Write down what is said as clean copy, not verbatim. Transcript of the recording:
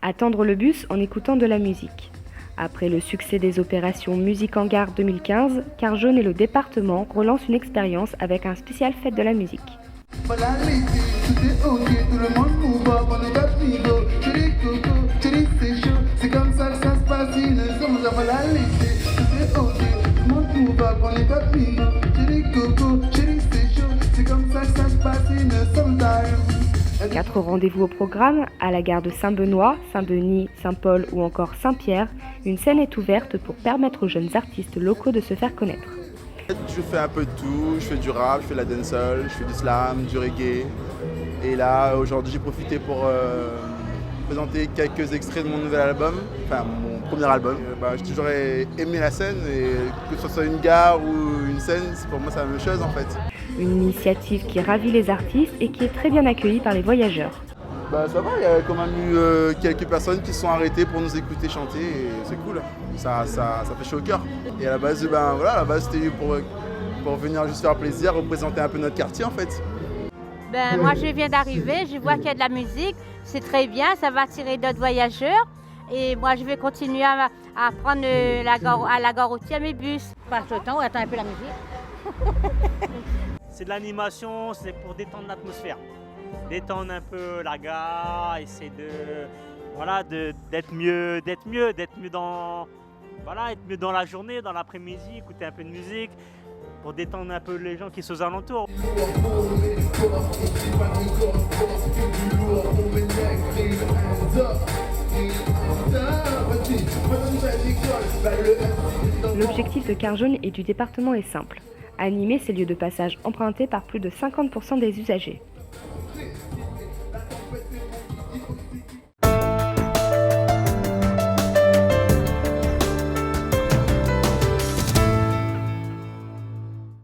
Attendre le bus en écoutant de la musique. Après le succès des opérations Musique en gare 2015, Carjaune et le département relancent une expérience avec un spécial fête de la musique. Voilà l'été, tout est ok, tout le monde move up, on est pas frigo. Chérie coco, chérie c'est chaud, c'est comme ça que ça se passe, ils ne sont jamais voilà l'été, tout est ok, tout le monde move up, on est pas frigo. Chérie coco, chérie c'est chaud, c'est comme ça que ça se passe, ils ne sont pas. 4 rendez-vous au programme, à la gare de Saint-Benoît, Saint-Denis, Saint-Paul ou encore Saint-Pierre, une scène est ouverte pour permettre aux jeunes artistes locaux de se faire connaître. Je fais un peu de tout, je fais du rap, je fais de la dancehall, je fais du slam, du reggae. Et là, aujourd'hui, j'ai profité pour présenter quelques extraits de mon nouvel album, enfin mon premier album. J'ai toujours aimé la scène et que ce soit une gare ou une scène, pour moi c'est la même chose en fait. Une initiative qui ravit les artistes et qui est très bien accueillie par les voyageurs. Ça va, il y a quand même eu quelques personnes qui se sont arrêtées pour nous écouter chanter et c'est cool. Ça fait chaud au cœur. Et à la base, c'était pour venir juste faire plaisir, représenter un peu notre quartier en fait. Moi je viens d'arriver, je vois qu'il y a de la musique, c'est très bien, ça va attirer d'autres voyageurs. Et moi je vais continuer à prendre à la gare routière mes bus. Passe le temps, on attend un peu la musique. C'est de l'animation, c'est pour détendre l'atmosphère. Détendre un peu la gare, essayer d'être mieux dans la journée, dans l'après-midi, écouter un peu de musique, pour détendre un peu les gens qui sont aux alentours. L'objectif de Carjaune et du département est simple: animer ces lieux de passage empruntés par plus de 50% des usagers.